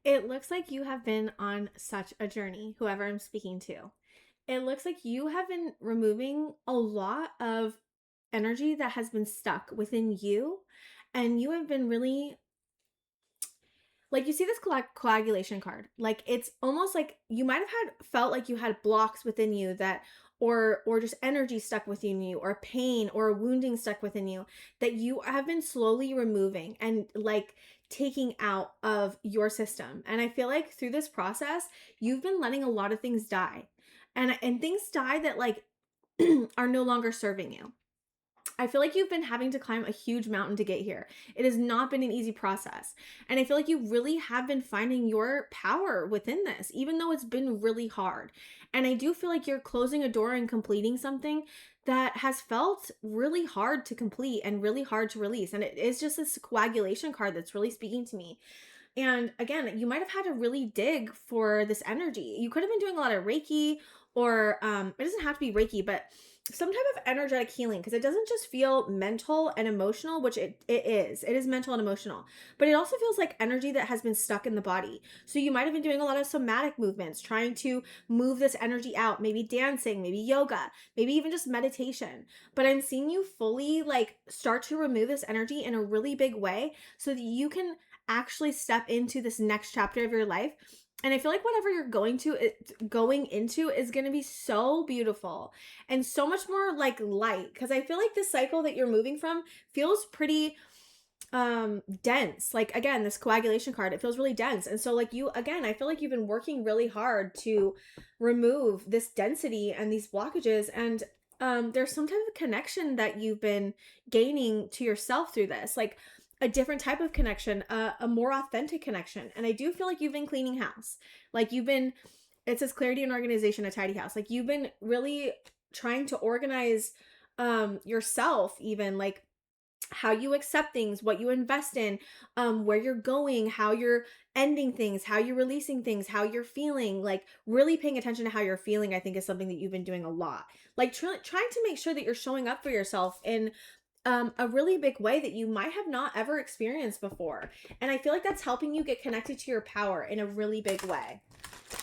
It looks like you have been on such a journey, whoever I'm speaking to. It looks like you have been removing a lot of energy that has been stuck within you. And you have been really, like, you see this coagulation card. Like, it's almost like you might have felt like you had blocks within you that, or just energy stuck within you, or pain or wounding stuck within you, that you have been slowly removing and like taking out of your system. And I feel like through this process you've been letting a lot of things die, and things die that like are no longer serving you. I feel like you've been having to climb a huge mountain to get here. It has not been an easy process. And I feel like you really have been finding your power within this, even though it's been really hard. And I do feel like you're closing a door and completing something that has felt really hard to complete and really hard to release. And it is just this coagulation card that's really speaking to me. And again, you might have had to really dig for this energy. You could have been doing a lot of Reiki, or it doesn't have to be Reiki, but some type of energetic healing, because it doesn't just feel mental and emotional, which it is. It is mental and emotional, but it also feels like energy that has been stuck in the body. So you might have been doing a lot of somatic movements, trying to move this energy out, maybe dancing, maybe yoga, maybe even just meditation. But I'm seeing you fully like start to remove this energy in a really big way so that you can actually step into this next chapter of your life. And I feel like whatever you're going into is going to be so beautiful and so much more like light, because I feel like the cycle that you're moving from feels pretty dense. Like, again, this coagulation card, it feels really dense. And so like you, again, I feel like you've been working really hard to remove this density and these blockages. And there's some type of connection that you've been gaining to yourself through this, like a different type of connection, a more authentic connection. And I do feel like you've been cleaning house. Like you've been, it says clarity and organization, a tidy house. Like you've been really trying to organize yourself, even like how you accept things, what you invest in, where you're going, how you're ending things, how you're releasing things, how you're feeling. Like really paying attention to how you're feeling, I think, is something that you've been doing a lot. Like trying to make sure that you're showing up for yourself in a really big way that you might have not ever experienced before. And I feel like that's helping you get connected to your power in a really big way.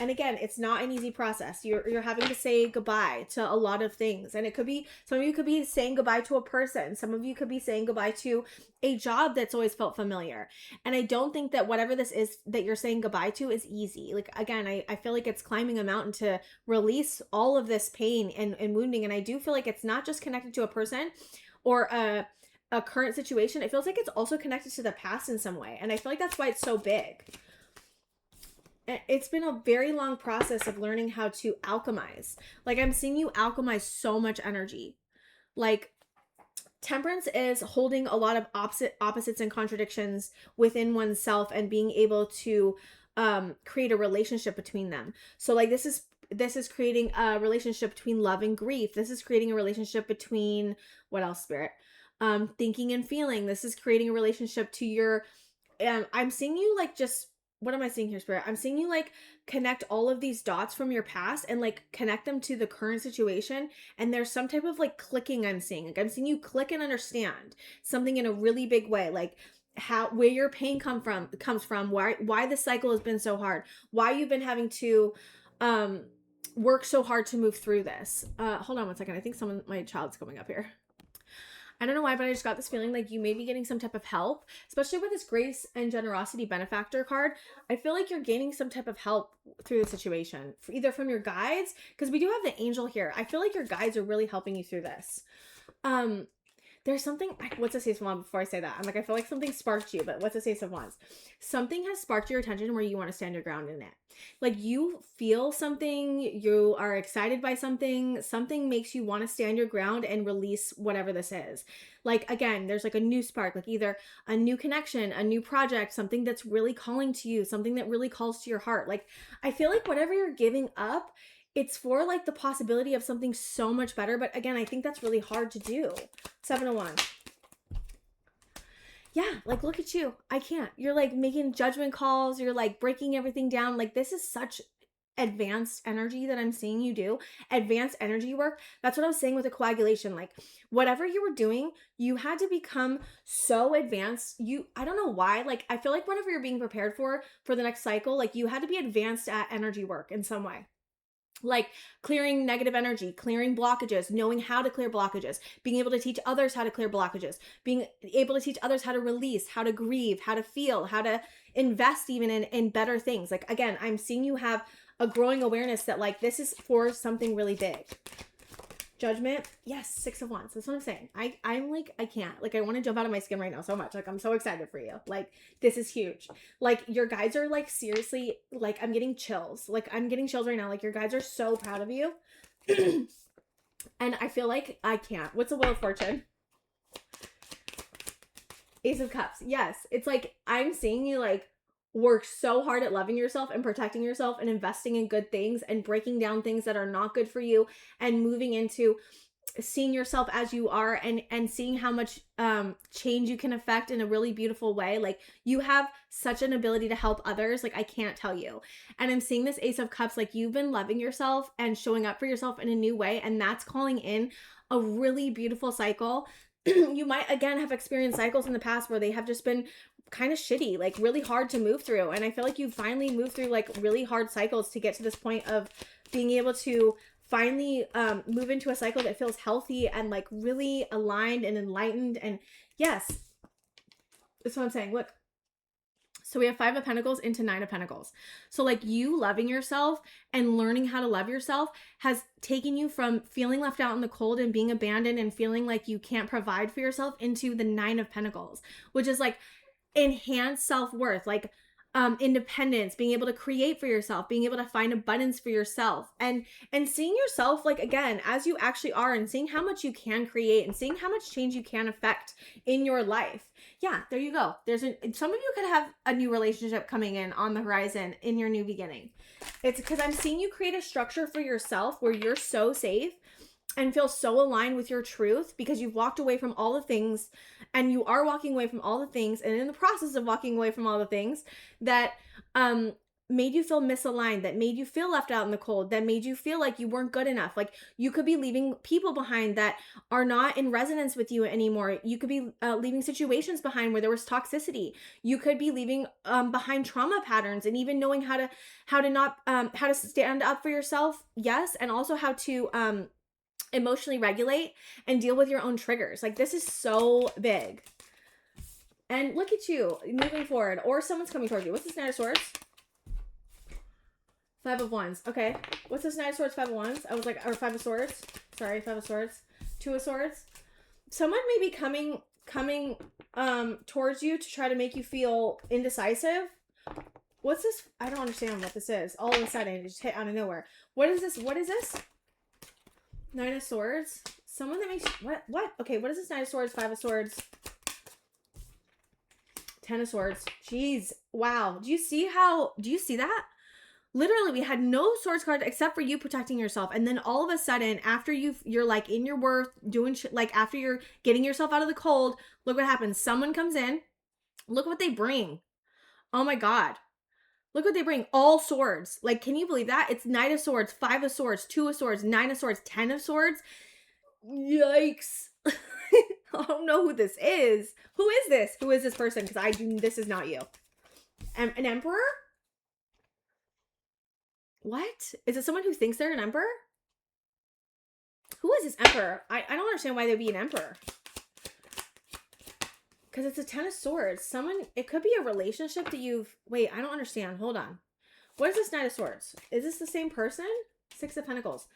And again, it's not an easy process. You're having to say goodbye to a lot of things. And it could be, some of you could be saying goodbye to a person. Some of you could be saying goodbye to a job that's always felt familiar. And I don't think that whatever this is that you're saying goodbye to is easy. Like, again, I feel like it's climbing a mountain to release all of this pain and wounding. And I do feel like it's not just connected to a person or a current situation. It feels like it's also connected to the past in some way. And I feel like that's why it's so big. It's been a very long process of learning how to alchemize. Like, I'm seeing you alchemize so much energy. Like, temperance is holding a lot of opposites and contradictions within oneself and being able to create a relationship between them. So like this is creating a relationship between love and grief. This is creating a relationship between, what else, spirit? Thinking and feeling. This is creating a relationship to your, I'm seeing you like just, what am I seeing here, spirit? I'm seeing you like connect all of these dots from your past and like connect them to the current situation. And there's some type of like clicking I'm seeing. Like I'm seeing you click and understand something in a really big way. Like how, where your pain comes from, why the cycle has been so hard, why you've been having to work so hard to move through this. Hold on one second. I think my child's coming up here. I don't know why, but I just got this feeling like you may be getting some type of help, especially with this grace and generosity benefactor card. I feel like you're gaining some type of help through the situation, either from your guides, because we do have the angel here. I feel like your guides are really helping you through this. There's something, what's a Ace of Wands before I say that? I'm like, I feel like something sparked you, but what's a Ace of Wands? Something has sparked your attention where you want to stand your ground in it. Like you feel something, you are excited by something makes you want to stand your ground and release whatever this is. Like, again, there's like a new spark, like either a new connection, a new project, something that's really calling to you, something that really calls to your heart. Like, I feel like whatever you're giving up, it's for like the possibility of something so much better. But again, I think that's really hard to do. 7 of Wands. Yeah, like look at you. I can't. You're like making judgment calls. You're like breaking everything down. Like this is such advanced energy that I'm seeing you do, advanced energy work. That's what I was saying with the coagulation. Like whatever you were doing, you had to become so advanced. I don't know why. Like I feel like whatever you're being prepared for the next cycle, like you had to be advanced at energy work in some way, like clearing negative energy, clearing blockages, knowing how to clear blockages, being able to teach others how to clear blockages, being able to teach others how to release, how to grieve, how to feel, how to invest even in better things. Like, again, I'm seeing you have a growing awareness that like this is for something really big. Judgment, yes, 6 of Wands. That's what I'm saying. I'm like, I can't. Like, I want to jump out of my skin right now so much. Like, I'm so excited for you. Like, this is huge. Like, your guides are like, seriously, like, I'm getting chills. Like, I'm getting chills right now. Like, your guides are so proud of you. And I feel like I can't. What's a Wheel of Fortune? Ace of Cups. Yes. It's like, I'm seeing you like work so hard at loving yourself and protecting yourself and investing in good things and breaking down things that are not good for you and moving into seeing yourself as you are and seeing how much change you can affect in a really beautiful way. Like you have such an ability to help others. Like I can't tell you. And I'm seeing this Ace of Cups, like you've been loving yourself and showing up for yourself in a new way. And that's calling in a really beautiful cycle. You might again have experienced cycles in the past where they have just been kind of shitty, like really hard to move through. And I feel like you finally moved through like really hard cycles to get to this point of being able to finally move into a cycle that feels healthy and like really aligned and enlightened. And yes, that's what I'm saying. Look, so we have 5 of Pentacles into 9 of Pentacles. So like you loving yourself and learning how to love yourself has taken you from feeling left out in the cold and being abandoned and feeling like you can't provide for yourself into the 9 of Pentacles, which is like enhanced self-worth, like independence, being able to create for yourself, being able to find abundance for yourself, and seeing yourself like again as you actually are, and seeing how much you can create and seeing how much change you can affect in your life. Yeah, there you go. Some of you could have a new relationship coming in on the horizon in your new beginning. It's because I'm seeing you create a structure for yourself where you're so safe and feel so aligned with your truth because you've walked away from all the things, and you are walking away from all the things, and in the process of walking away from all the things that made you feel misaligned, that made you feel left out in the cold, that made you feel like you weren't good enough. Like you could be leaving people behind that are not in resonance with you anymore. You could be leaving situations behind where there was toxicity. You could be leaving behind trauma patterns, and even knowing how to stand up for yourself. Yes. And also how to emotionally regulate and deal with your own triggers. Like this is so big. And look at you moving forward, or someone's coming towards you. What's this Knight of Swords? 5 of Wands. Okay. What's this Knight of Swords, 5 of Wands? I was like, or 5 of Swords. Sorry, 5 of Swords. 2 of Swords. Someone may be coming towards you to try to make you feel indecisive. What's this? I don't understand what this is. All of a sudden, it just hit out of nowhere. What is this? What is this? 9 of Swords. Someone that makes what? Okay, what is this? 9 of Swords, 5 of Swords, 10 of Swords. Jeez. Wow. Do you see that? Literally, we had no swords card except for you protecting yourself. And then all of a sudden, after you're like in your worth, doing shit, like after you're getting yourself out of the cold, look what happens. Someone comes in. Look what they bring. Oh my God. Look what they bring. All swords. Like, can you believe that? It's Knight of Swords, 5 of Swords, 2 of Swords, 9 of Swords, 10 of Swords. Yikes. I don't know who this is. Who is this? Who is this person? Because this is not you. An emperor? What? Is it someone who thinks they're an emperor? Who is this emperor? I don't understand why they'd be an emperor. Because it's a 10 of Swords. It could be a relationship that wait, I don't understand. Hold on. What is this Knight of Swords? Is this the same person? 6 of Pentacles.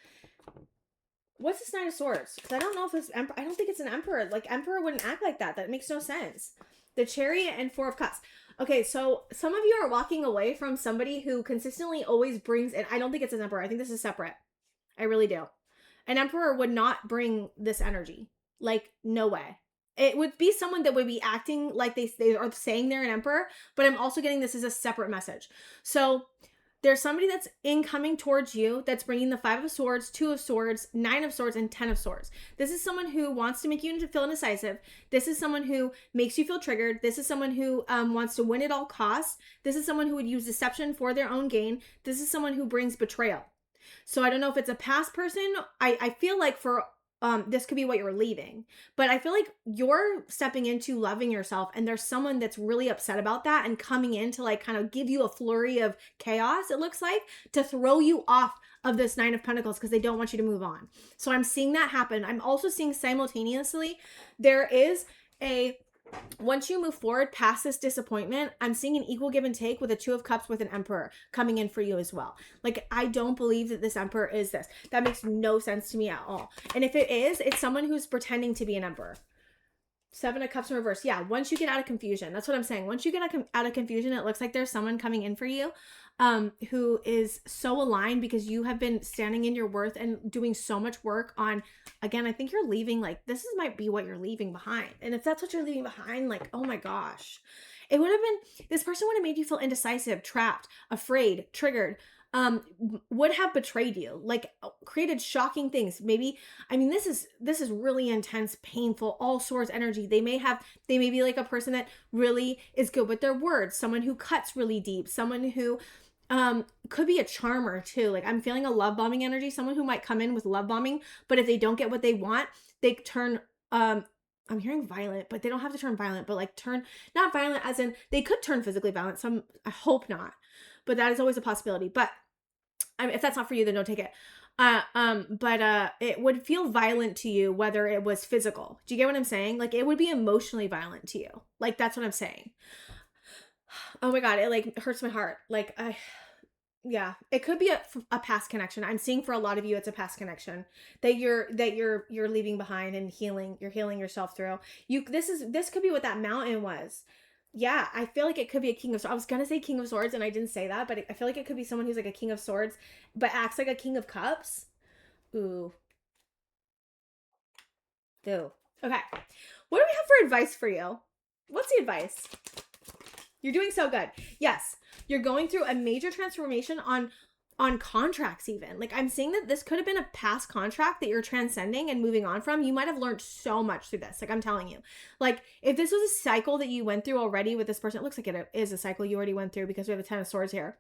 What's this Knight of Swords? Because I don't know if it's emperor. I don't think it's an emperor. Like, emperor wouldn't act like that. That makes no sense. The Chariot and 4 of Cups. Okay, so some of you are walking away from somebody who consistently always brings, and I don't think it's an emperor. I think this is separate. I really do. An emperor would not bring this energy. Like, no way. It would be someone that would be acting like they are saying they're an emperor, but I'm also getting this as a separate message. So there's somebody that's incoming towards you that's bringing the 5 of Swords, 2 of Swords, 9 of Swords, and 10 of Swords. This is someone who wants to make you feel indecisive. This is someone who makes you feel triggered. This is someone who wants to win at all costs. This is someone who would use deception for their own gain. This is someone who brings betrayal. So I don't know if it's a past person. I feel like for this could be what you're leaving, but I feel like you're stepping into loving yourself, and there's someone that's really upset about that and coming in to like kind of give you a flurry of chaos, it looks like, to throw you off of this 9 of Pentacles because they don't want you to move on. So I'm seeing that happen. I'm also seeing simultaneously there is once you move forward past this disappointment, I'm seeing an equal give and take with a 2 of Cups with an Emperor coming in for you as well. Like, I don't believe that this Emperor is this. That makes no sense to me at all. And if it is, it's someone who's pretending to be an Emperor. 7 of Cups in reverse. Yeah, once you get out of confusion, that's what I'm saying. Once you get out of confusion, it looks like there's someone coming in for you who is so aligned because you have been standing in your worth and doing so much work on, again, I think you're leaving, like, might be what you're leaving behind. And if that's what you're leaving behind, like, oh my gosh, it would have been, this person would have made you feel indecisive, trapped, afraid, triggered, would have betrayed you, like created shocking things. Maybe, I mean, this is really intense, painful, all swords energy. They may be like a person that really is good with their words, someone who cuts really deep, someone who could be a charmer too. Like, I'm feeling a love bombing energy, someone who might come in with love bombing, but if they don't get what they want, they turn, I'm hearing violent, but they don't have to turn violent, but like turn, not violent as in they could turn physically violent. I hope not, but that is always a possibility. But I mean, if that's not for you, then don't take it. But it would feel violent to you, whether it was physical. Do you get what I'm saying? Like, it would be emotionally violent to you. Like, that's what I'm saying. Oh my God, it like hurts my heart. Like, yeah, it could be a past connection. I'm seeing for a lot of you, it's a past connection that you're leaving behind and healing. You're healing yourself through. This could be what that mountain was. Yeah, I feel like it could be a King of Swords. I was gonna say King of Swords and I didn't say that, but I feel like it could be someone who's like a King of Swords, but acts like a King of Cups. Ooh. Okay. What do we have for advice for you? What's the advice? You're doing so good. Yes, you're going through a major transformation on contracts even. Like, I'm seeing that this could have been a past contract that you're transcending and moving on from. You might have learned so much through this. Like, I'm telling you. Like, if this was a cycle that you went through already with this person, it looks like it is a cycle you already went through because we have the 10 of Swords here.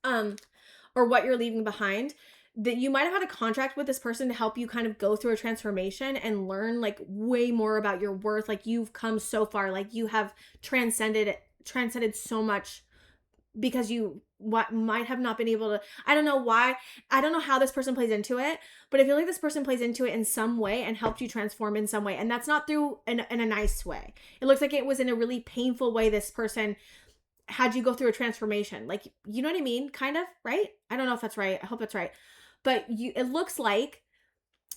Or what you're leaving behind, that you might have had a contract with this person to help you kind of go through a transformation and learn like way more about your worth. Like, you've come so far, like you have transcended so much because you might have not been able to, I don't know why, I don't know how this person plays into it, but I feel like this person plays into it in some way and helped you transform in some way. And that's not through in a nice way. It looks like it was in a really painful way this person had you go through a transformation. Like, you know what I mean? Kind of, right? I don't know if that's right. I hope that's right. But it looks like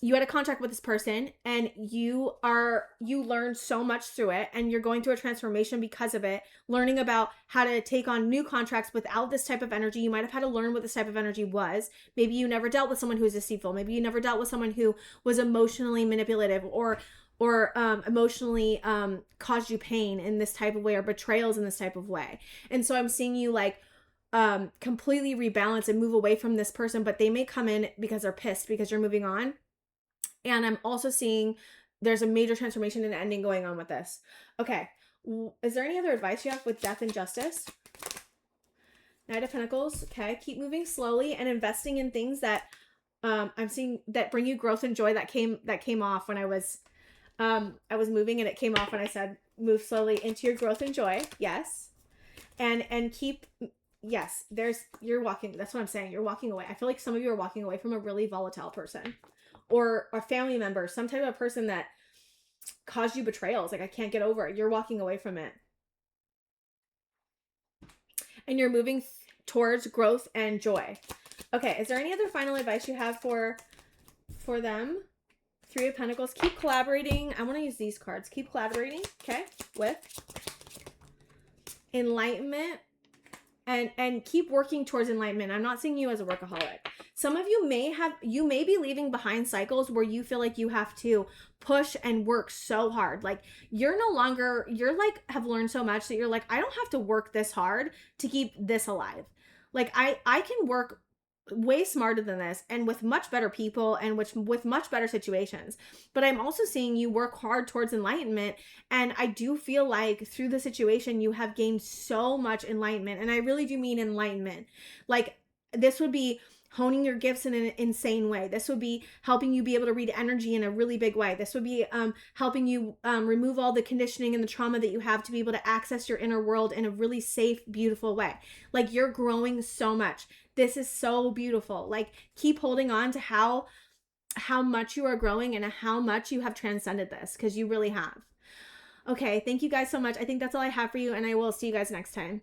you had a contract with this person and you learned so much through it, and you're going through a transformation because of it, learning about how to take on new contracts without this type of energy. You might have had to learn what this type of energy was. Maybe you never dealt with someone who was deceitful. Maybe you never dealt with someone who was emotionally manipulative or emotionally caused you pain in this type of way, or betrayals in this type of way. And so I'm seeing you like completely rebalance and move away from this person, but they may come in because they're pissed because you're moving on. And I'm also seeing there's a major transformation and ending going on with this. Okay. Is there any other advice you have with Death and Justice? Knight of Pentacles. Okay. Keep moving slowly and investing in things that I'm seeing that bring you growth and joy. That came off when I was moving, and it came off when I said move slowly into your growth and joy. Yes. And keep, yes, you're walking. That's what I'm saying. You're walking away. I feel like some of you are walking away from a really volatile person. Or a family member, some type of person that caused you betrayals. Like, I can't get over it. You're walking away from it. And you're moving towards growth and joy. Okay, is there any other final advice you have for them? 3 of Pentacles. Keep collaborating. I want to use these cards. Keep collaborating, okay, with enlightenment. And keep working towards enlightenment. I'm not seeing you as a workaholic. Some of you may be leaving behind cycles where you feel like you have to push and work so hard. Like, you're like have learned so much that you're like, I don't have to work this hard to keep this alive. Like I can work way smarter than this and with much better people and with much better situations. But I'm also seeing you work hard towards enlightenment, and I do feel like through the situation you have gained so much enlightenment, and I really do mean enlightenment. Like this would be honing your gifts in an insane way. This would be helping you be able to read energy in a really big way. This would be helping you remove all the conditioning and the trauma that you have to be able to access your inner world in a really safe, beautiful way. Like you're growing so much. This is so beautiful. Like keep holding on to how much you are growing and how much you have transcended this, because you really have. Okay, thank you guys so much. I think that's all I have for you, and I will see you guys next time.